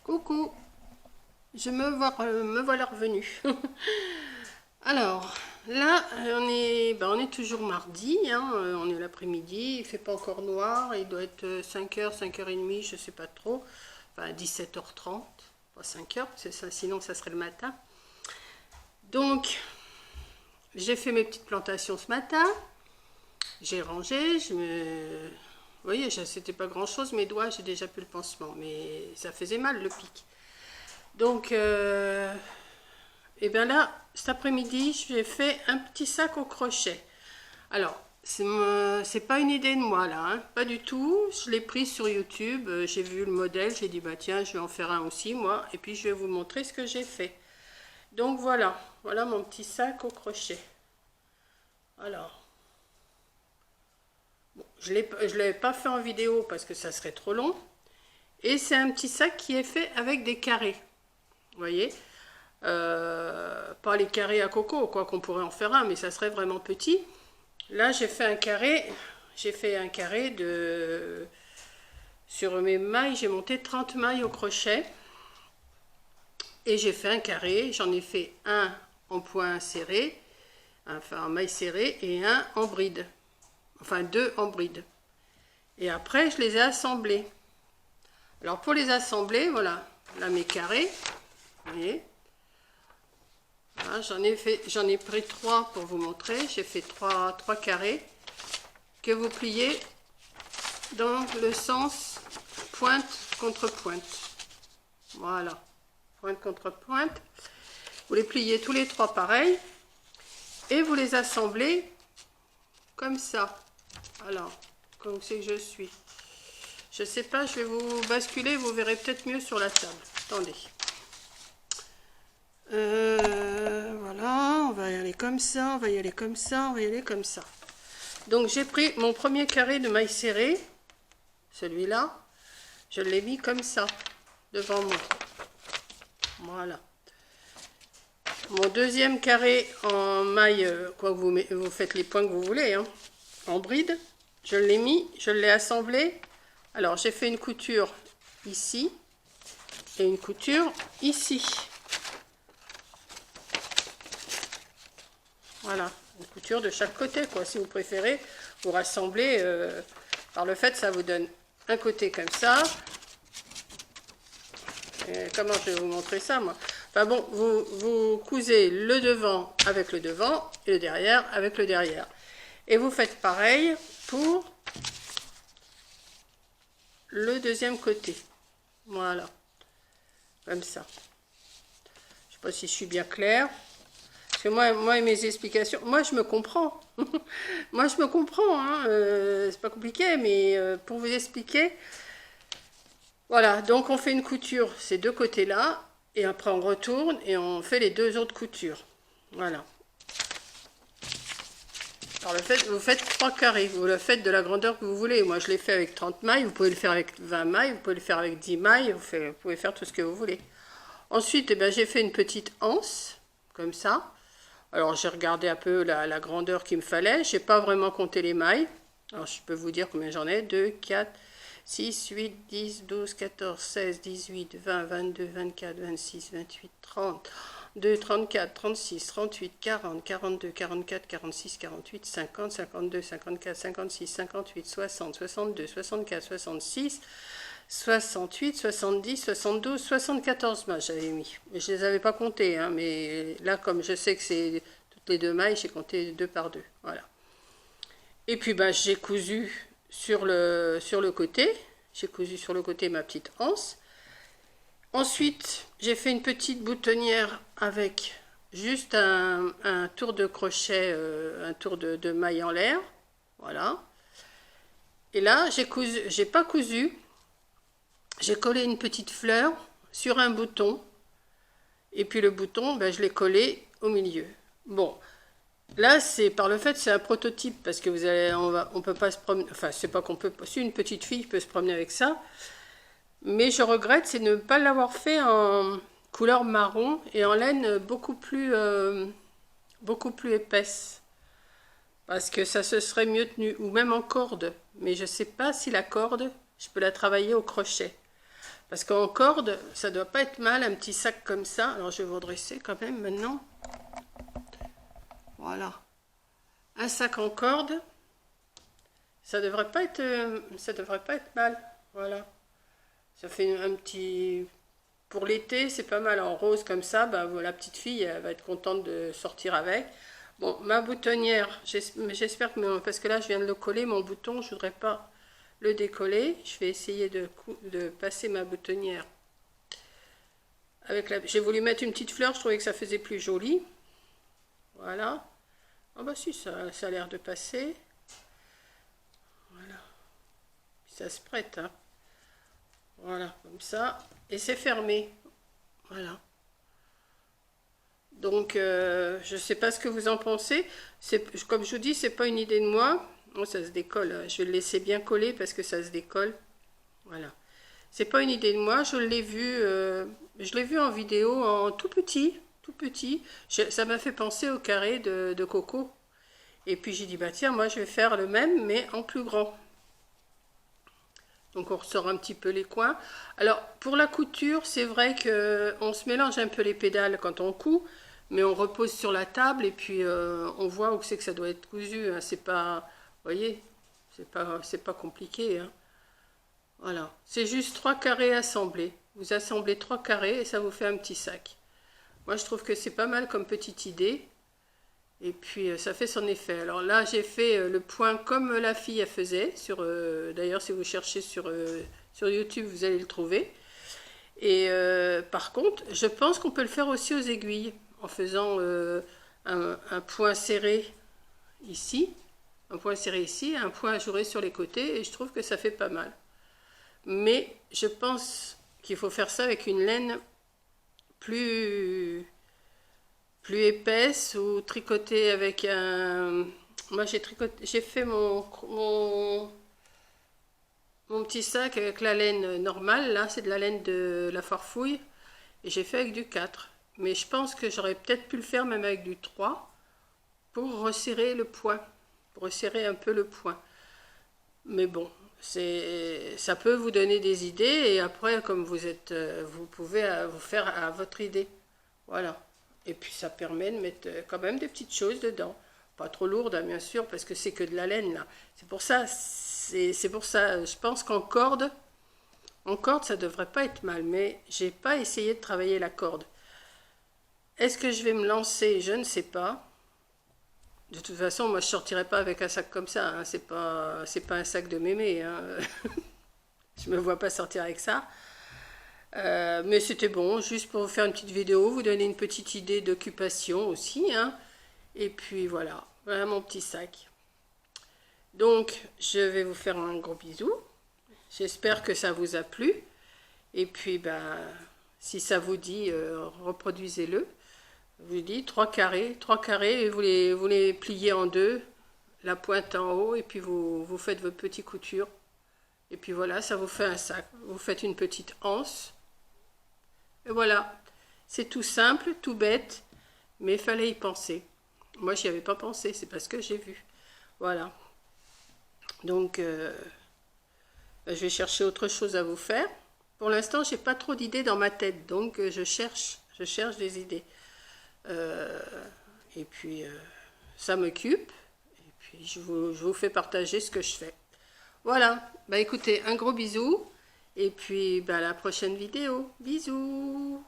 Coucou, me voilà revenue. Alors, là, on est toujours mardi, hein, on est l'après-midi, il fait pas encore noir, il doit être 5h, 5h30, je sais pas trop, enfin 17h30, pas 5h, c'est ça, sinon ça serait le matin. Donc, j'ai fait mes petites plantations ce matin, j'ai rangé, vous voyez, c'était pas grand chose, mes doigts, j'ai déjà plus le pansement, mais ça faisait mal le pic. Donc, et bien là, cet après-midi, j'ai fait un petit sac au crochet. Alors, c'est pas une idée de moi là, hein, pas du tout. Je l'ai pris sur YouTube, j'ai vu le modèle, j'ai dit bah tiens, je vais en faire un aussi moi, et puis je vais vous montrer ce que j'ai fait. Donc voilà mon petit sac au crochet. Alors, bon, je l'ai pas fait en vidéo parce que ça serait trop long. Et c'est un petit sac qui est fait avec des carrés. Vous voyez, pas les carrés à coco, quoi qu'on pourrait en faire un, mais ça serait vraiment petit. Là, j'ai fait un carré de... Sur mes mailles, j'ai monté 30 mailles au crochet. Et j'ai fait un carré, j'en ai fait un en point serré, enfin en maille serrée, et un en bride. Enfin, deux en bride. Et après, je les ai assemblés. Alors, pour les assembler, voilà, là mes carrés, vous voyez. Voilà, j'en ai pris 3 pour vous montrer. J'ai fait 3 carrés que vous pliez dans le sens pointe contre pointe. Voilà, pointe contre pointe. Vous les pliez tous les 3 pareil et vous les assemblez comme ça. Alors, comme c'est que je suis. Je sais pas, je vais vous basculer, vous verrez peut-être mieux sur la table. Attendez. Voilà, on va y aller comme ça, on va y aller comme ça, on va y aller comme ça. Donc j'ai pris mon premier carré de maille serrée, celui-là, je l'ai mis comme ça, devant moi. Voilà. Mon deuxième carré en maille, quoi vous faites les points que vous voulez, hein, en bride, je l'ai mis, je l'ai assemblé. Alors j'ai fait une couture ici et une couture ici. Voilà, une couture de chaque côté, quoi. Si vous préférez, vous rassemblez par le fait, ça vous donne un côté comme ça. Et comment je vais vous montrer ça, moi? Enfin bon, vous cousez le devant avec le devant et le derrière avec le derrière. Et vous faites pareil pour le deuxième côté. Voilà, comme ça. Je sais pas si je suis bien claire. Parce que moi et mes explications, moi je me comprends. Moi je me comprends, hein, c'est pas compliqué, mais pour vous expliquer, voilà, donc on fait une couture ces deux côtés-là, et après on retourne et on fait les deux autres coutures. Voilà. Alors vous faites 3 carrés, vous le faites de la grandeur que vous voulez. Moi je l'ai fait avec 30 mailles, vous pouvez le faire avec 20 mailles, vous pouvez le faire avec 10 mailles, vous pouvez faire tout ce que vous voulez. Ensuite, eh bien, j'ai fait une petite anse, comme ça. Alors j'ai regardé un peu la grandeur qu'il me fallait, je n'ai pas vraiment compté les mailles. Alors je peux vous dire combien j'en ai, 2, 4, 6, 8, 10, 12, 14, 16, 18, 20, 22, 24, 26, 28, 30, 2, 34, 36, 38, 40, 42, 44, 46, 48, 50, 52, 54, 56, 58, 60, 62, 64, 66, 68, 70, 72, 74 mailles j'avais mis. Je ne les avais pas comptées, hein, mais là, comme je sais que c'est toutes les 2 mailles, j'ai compté 2 par 2. Voilà. Et puis, ben, j'ai cousu sur le côté. J'ai cousu sur le côté ma petite anse. Ensuite, j'ai fait une petite boutonnière avec juste un tour de crochet, un tour de maille en l'air. Voilà. Et là, j'ai pas cousu. J'ai collé une petite fleur sur un bouton. Et puis le bouton, ben, je l'ai collé au milieu. Bon, là, c'est par le fait, c'est un prototype. Parce que on peut pas se promener. Enfin, c'est pas qu'on peut. Si une petite fille peut se promener avec ça. Mais je regrette, c'est de ne pas l'avoir fait en couleur marron et en laine beaucoup plus épaisse. Parce que ça se serait mieux tenu. Ou même en corde. Mais je ne sais pas si la corde, je peux la travailler au crochet. Parce qu'en corde, ça doit pas être mal, un petit sac comme ça. Alors je vais vous redresser quand même maintenant. Voilà. Un sac en corde, ça devrait pas être mal. Voilà. Ça fait un petit... Pour l'été, c'est pas mal. En rose comme ça, bah, la petite fille, elle va être contente de sortir avec. Bon, ma boutonnière, j'espère que... Parce que là, je viens de le coller, mon bouton, je voudrais pas le décoller. Je vais essayer de passer ma boutonnière. J'ai voulu mettre une petite fleur, je trouvais que ça faisait plus joli. Voilà. Ah bah si, ça a l'air de passer. Voilà. Ça se prête, hein. Voilà, comme ça. Et c'est fermé. Voilà. Donc, je ne sais pas ce que vous en pensez. Comme je vous dis, c'est pas une idée de moi. Oh, ça se décolle. Je vais le laisser bien coller parce que ça se décolle. Voilà. C'est pas une idée de moi. Je l'ai vu en vidéo en tout petit. Tout petit. Ça m'a fait penser au carré de Coco. Et puis j'ai dit, bah tiens, moi je vais faire le même, mais en plus grand. Donc on ressort un petit peu les coins. Alors pour la couture, c'est vrai qu'on se mélange un peu les pédales quand on coud, mais on repose sur la table et puis on voit où c'est que ça doit être cousu, hein. C'est pas, vous voyez, c'est pas compliqué, hein. Voilà, c'est juste 3 carrés assemblés. Vous assemblez 3 carrés et ça vous fait un petit sac. Moi je trouve que c'est pas mal comme petite idée. Et puis ça fait son effet. Alors là j'ai fait le point comme la fille elle faisait. D'ailleurs si vous cherchez sur YouTube vous allez le trouver. Et par contre je pense qu'on peut le faire aussi aux aiguilles. En faisant un point serré ici. Un point serré ici. Un point ajouré sur les côtés. Et je trouve que ça fait pas mal. Mais je pense qu'il faut faire ça avec une laine plus épaisse ou tricoter avec un... Moi j'ai fait mon petit sac avec la laine normale, là c'est de la laine de la Farfouille, et j'ai fait avec du 4. Mais je pense que j'aurais peut-être pu le faire même avec du 3 pour resserrer le point, pour resserrer un peu le point. Mais bon, ça peut vous donner des idées, et après comme vous pouvez vous faire à votre idée. Voilà. Et puis ça permet de mettre quand même des petites choses dedans. Pas trop lourdes, hein, bien sûr, parce que c'est que de la laine là. C'est pour ça, je pense en corde, ça devrait pas être mal, mais j'ai pas essayé de travailler la corde. Est-ce que je vais me lancer? Je ne sais pas. De toute façon, moi je sortirai pas avec un sac comme ça, hein. C'est pas un sac de mémé, hein. Je me vois pas sortir avec ça. Mais c'était bon, juste pour vous faire une petite vidéo, vous donner une petite idée d'occupation aussi, hein. Et puis voilà, voilà mon petit sac. Donc, je vais vous faire un gros bisou. J'espère que ça vous a plu. Et puis, ben, si ça vous dit, reproduisez-le. Je vous dis 3 carrés, et vous les pliez en deux, la pointe en haut, et puis vous faites vos petites coutures. Et puis voilà, ça vous fait un sac. Vous faites une petite anse. Et voilà, c'est tout simple, tout bête, mais il fallait y penser. Moi, j'y avais pas pensé, c'est parce que j'ai vu. Voilà. Donc, je vais chercher autre chose à vous faire. Pour l'instant, j'ai pas trop d'idées dans ma tête, donc je cherche des idées. Et puis, ça m'occupe. Et puis, je vous fais partager ce que je fais. Voilà. Bah écoutez, un gros bisou. Et puis, bah, à la prochaine vidéo. Bisous.